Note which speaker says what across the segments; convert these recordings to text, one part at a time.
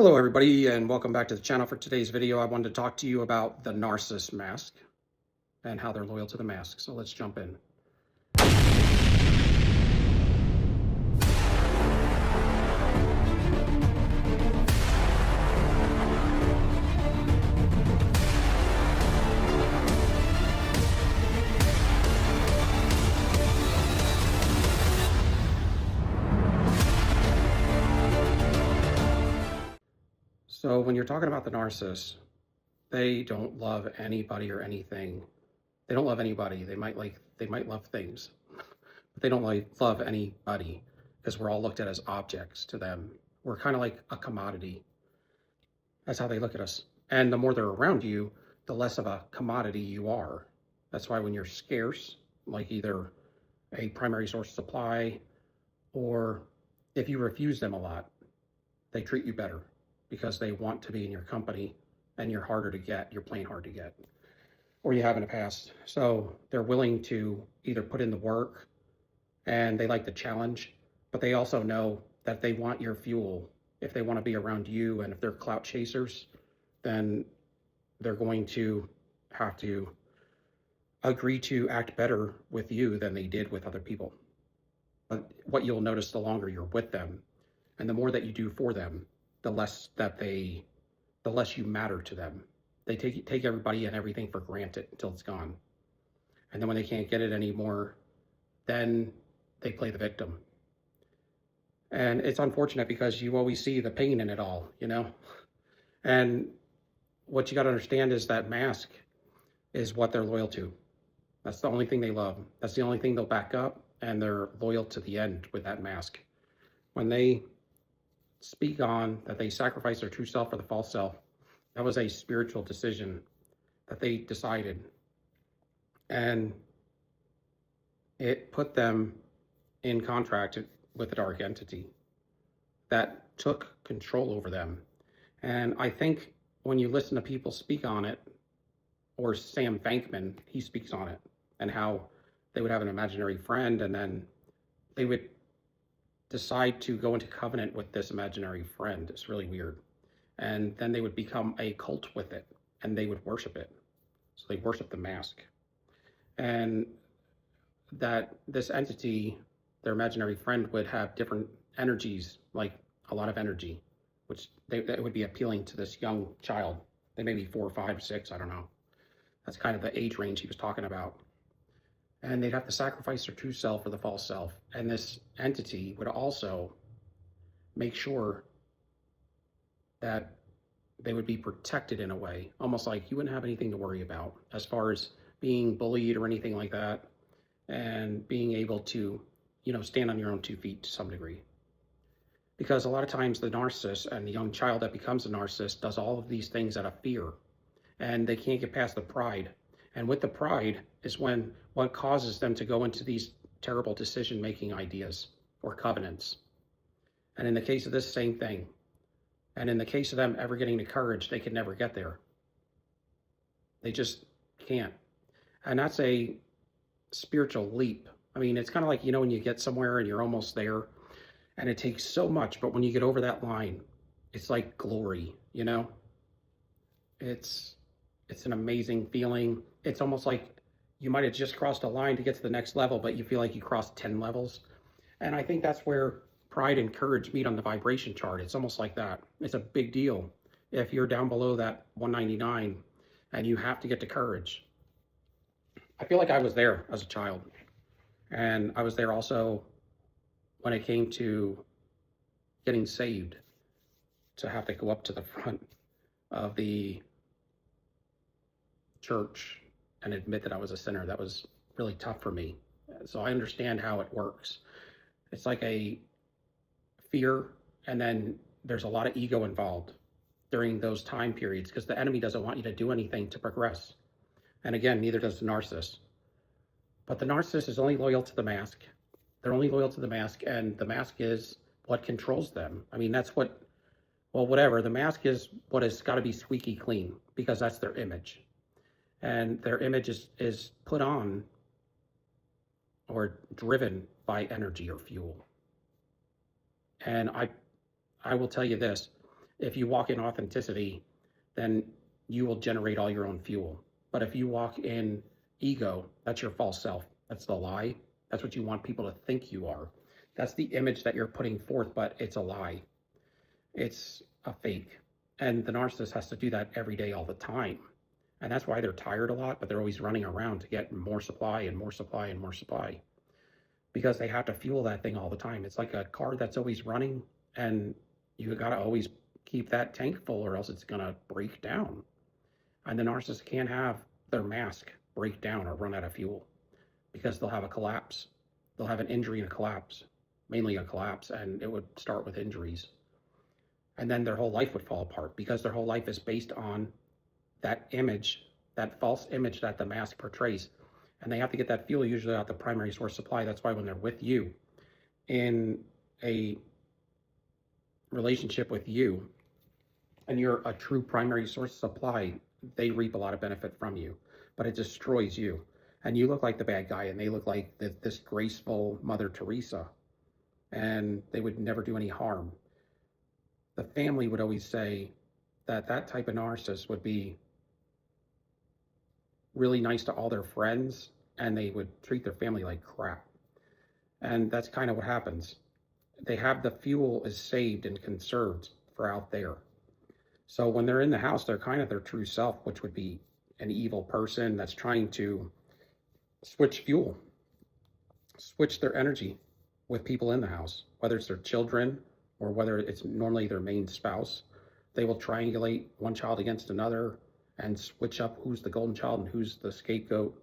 Speaker 1: Hello everybody and welcome back to the channel. For today's video, I wanted to talk to you about the narcissist mask and how they're loyal to the mask. So let's jump in. So when you're talking about the narcissist, they don't love anybody or anything. They don't love anybody. They might love things, but they don't love anybody because we're all looked at as objects to them. We're kind of like a commodity. That's how they look at us. And the more they're around you, the less of a commodity you are. That's why when you're scarce, like either a primary source of supply or if you refuse them a lot, they treat you better because they want to be in your company and you're harder to get, you're plain hard to get, or you have in the past. So they're willing to either put in the work and they like the challenge, but they also know that they want your fuel. If they want to be around you and if they're clout chasers, then they're going to have to agree to act better with you than they did with other people. But what you'll notice the longer you're with them and the more that you do for them, the less you matter to them. They take everybody and everything for granted until it's gone. And then when they can't get it anymore, then they play the victim. And it's unfortunate because you always see the pain in it all, you know? And what you got to understand is that mask is what they're loyal to. That's the only thing they love. That's the only thing they'll back up, and they're loyal to the end with that mask. When they speak on that they sacrifice their true self for the false self, that was a spiritual decision that they decided. And it put them in contract with a dark entity that took control over them. And I think when you listen to people speak on it, or Sam Bankman, he speaks on it, and how they would have an imaginary friend and then they would decide to go into covenant with this imaginary friend. It's really weird. And then they would become a cult with it and they would worship it. So they worship the mask. And that this entity, their imaginary friend, would have different energies, like a lot of energy, which that would be appealing to this young child. They may be 4, 5, 6, I don't know. That's kind of the age range he was talking about. And they'd have to sacrifice their true self for the false self. And this entity would also make sure that they would be protected in a way, almost like you wouldn't have anything to worry about as far as being bullied or anything like that, and being able to, stand on your own 2 feet to some degree. Because a lot of times the narcissist and the young child that becomes a narcissist does all of these things out of fear, and they can't get past the pride. And with the pride is what causes them to go into these terrible decision-making ideas or covenants. And in the case of this, same thing. And in the case of them ever getting the courage, they can never get there. They just can't. And that's a spiritual leap. I mean, it's kind of like, when you get somewhere and you're almost there and it takes so much, but when you get over that line, it's like glory, It's an amazing feeling. It's almost like you might have just crossed a line to get to the next level, but you feel like you crossed 10 levels. And I think that's where pride and courage meet on the vibration chart. It's almost like that. It's a big deal. If you're down below that 199 and you have to get to courage. I feel like I was there as a child. And I was there also when it came to getting saved, to have to go up to the front of the church and admit that I was a sinner. That was really tough for me. So I understand how it works. It's like a fear, and then there's a lot of ego involved during those time periods because the enemy doesn't want you to do anything to progress. And again, neither does the narcissist. But the narcissist is only loyal to the mask. They're only loyal to the mask, and the mask is what controls them. I mean, that's whatever. The mask is what has got to be squeaky clean because that's their image. And their image is put on or driven by energy or fuel. And I will tell you this, If you walk in authenticity, then you will generate all your own fuel. But if you walk in ego, that's your false self. That's the lie. That's what you want people to think you are. That's the image that you're putting forth, but it's a lie. It's a fake. And the narcissist has to do that every day, all the time. And that's why they're tired a lot, but they're always running around to get more supply and more supply and more supply, because they have to fuel that thing all the time. It's like a car that's always running, and you got to always keep that tank full or else it's going to break down. And the narcissist can't have their mask break down or run out of fuel, because they'll have a collapse. They'll have an injury and a collapse, mainly a collapse, and it would start with injuries. And then their whole life would fall apart, because their whole life is based on that image, that false image that the mask portrays. And they have to get that fuel usually out the primary source supply. That's why when they're with you, in a relationship with you, and you're a true primary source supply, they reap a lot of benefit from you, but it destroys you. And you look like the bad guy, and they look like this graceful Mother Teresa, and they would never do any harm. The family would always say that that type of narcissist would be really nice to all their friends, and they would treat their family like crap. And that's kind of what happens. They have the fuel is saved and conserved for out there. So when they're in the house, they're kind of their true self, which would be an evil person that's trying to switch fuel, switch their energy with people in the house, whether it's their children or whether it's normally their main spouse. They will triangulate one child against another and switch up who's the golden child and who's the scapegoat,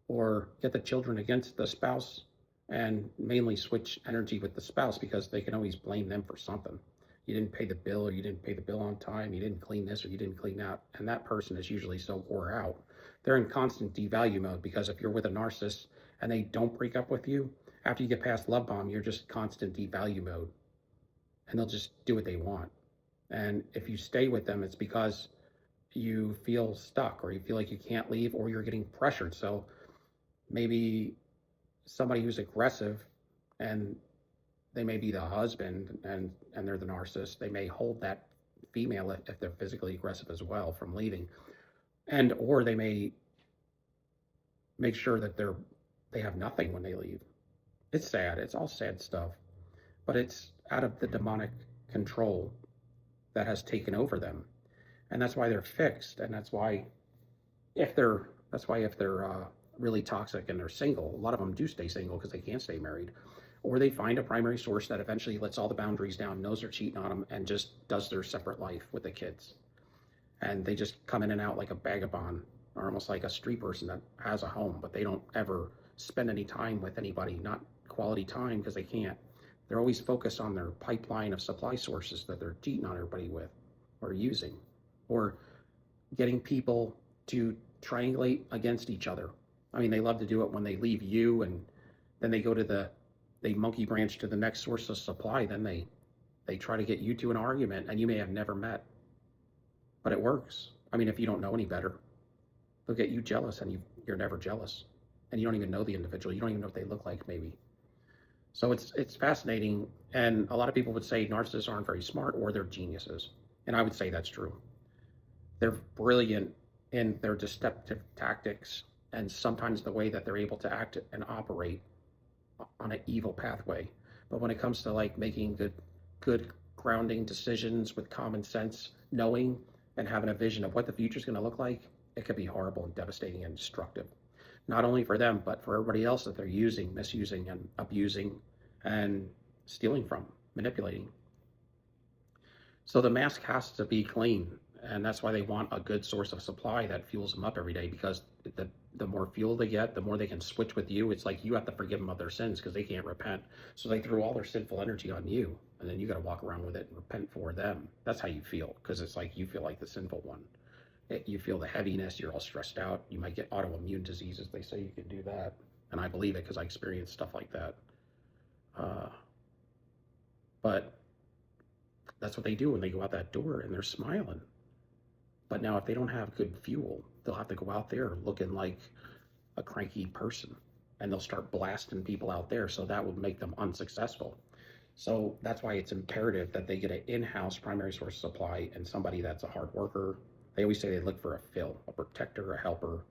Speaker 1: or get the children against the spouse and mainly switch energy with the spouse, because they can always blame them for something. You didn't pay the bill, or you didn't pay the bill on time, you didn't clean this, or you didn't clean that. And that person is usually so wore out. They're in constant devalue mode, because if you're with a narcissist and they don't break up with you, after you get past love bomb, you're just constant devalue mode. And they'll just do what they want. And if you stay with them, it's because you feel stuck, or you feel like you can't leave, or you're getting pressured. So maybe somebody who's aggressive, and they may be the husband and they're the narcissist, they may hold that female, if they're physically aggressive as well, from leaving. And or they may make sure that they have nothing when they leave. It's sad. It's all sad stuff. But it's out of the demonic control that has taken over them. And that's why they're fixed. And that's why if they're really toxic and they're single, a lot of them do stay single because they can't stay married. Or they find a primary source that eventually lets all the boundaries down, knows they're cheating on them, and just does their separate life with the kids. And they just come in and out like a vagabond, or almost like a street person that has a home, but they don't ever spend any time with anybody, not quality time, because they can't. They're always focused on their pipeline of supply sources that they're cheating on everybody with, or using, or getting people to triangulate against each other. I mean, they love to do it when they leave you, and then they go to they monkey branch to the next source of supply. Then they try to get you to an argument, and you may have never met, but it works. I mean, if you don't know any better, they'll get you jealous, and you're never jealous, and you don't even know the individual. You don't even know what they look like, maybe. So it's fascinating. And a lot of people would say narcissists aren't very smart, or they're geniuses. And I would say that's true. They're brilliant in their deceptive tactics, and sometimes the way that they're able to act and operate on an evil pathway. But when it comes to like making good grounding decisions with common sense, knowing and having a vision of what the future is going to look like, it could be horrible and devastating and destructive. Not only for them, but for everybody else that they're using, misusing, and abusing, and stealing from, manipulating. So the mask has to be clean, and that's why they want a good source of supply that fuels them up every day, because the more fuel they get, the more they can switch with you. It's like you have to forgive them of their sins because they can't repent. So they throw all their sinful energy on you, and then you got to walk around with it and repent for them. That's how you feel, because it's like you feel like the sinful one. You feel the heaviness, you're all stressed out. You might get autoimmune diseases. They say you can do that. And I believe it because I experienced stuff like that. But that's what they do when they go out that door, and they're smiling. But now if they don't have good fuel, they'll have to go out there looking like a cranky person, and they'll start blasting people out there. So that will make them unsuccessful. So that's why it's imperative that they get an in-house primary source supply and somebody that's a hard worker. They always say they look for a fill, a protector, a helper,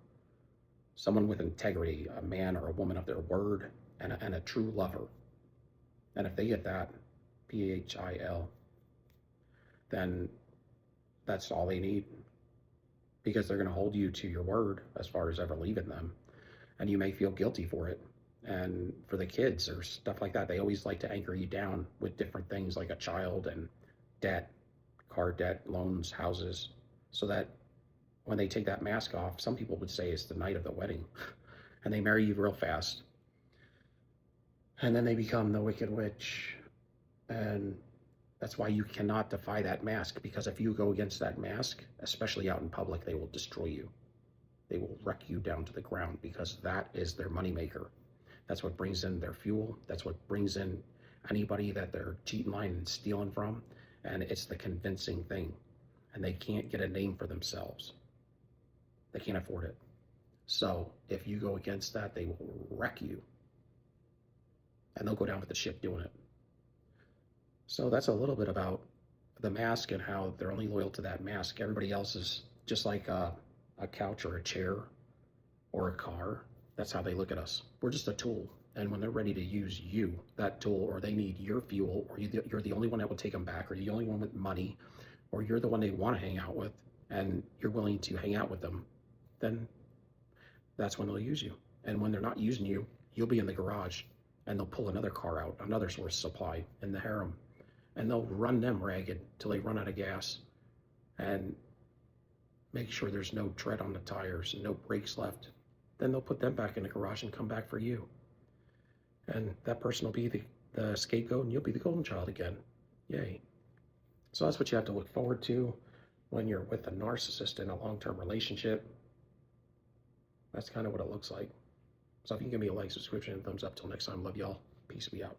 Speaker 1: someone with integrity, a man or a woman of their word, and a true lover. And if they get that, PHIL, then that's all they need, because they're going to hold you to your word as far as ever leaving them. And you may feel guilty for it. And for the kids or stuff like that, they always like to anchor you down with different things like a child and debt, car debt, loans, houses, so that when they take that mask off, some people would say it's the night of the wedding, and they marry you real fast. And then they become the wicked witch. And that's why you cannot defy that mask, because if you go against that mask, especially out in public, they will destroy you. They will wreck you down to the ground, because that is their moneymaker. That's what brings in their fuel. That's what brings in anybody that they're cheating, lying, and stealing from. And it's the convincing thing. And they can't get a name for themselves. They can't afford it. So if you go against that, they will wreck you. And they'll go down with the ship doing it. So that's a little bit about the mask and how they're only loyal to that mask. Everybody else is just like a couch or a chair or a car. That's how they look at us. We're just a tool. And when they're ready to use you, that tool, or they need your fuel, or you're the only one that will take them back, or you're the only one with money, or you're the one they want to hang out with, and you're willing to hang out with them, then that's when they'll use you. And when they're not using you, you'll be in the garage, and they'll pull another car out, another source supply in the harem, and they'll run them ragged till they run out of gas, and make sure there's no tread on the tires and no brakes left. Then they'll put them back in the garage and come back for you. And that person will be the scapegoat, and you'll be the golden child again. Yay. So that's what you have to look forward to when you're with a narcissist in a long-term relationship. That's kind of what it looks like. So if you can give me a like, subscription, and thumbs up. Till next time, love y'all. Peace be out.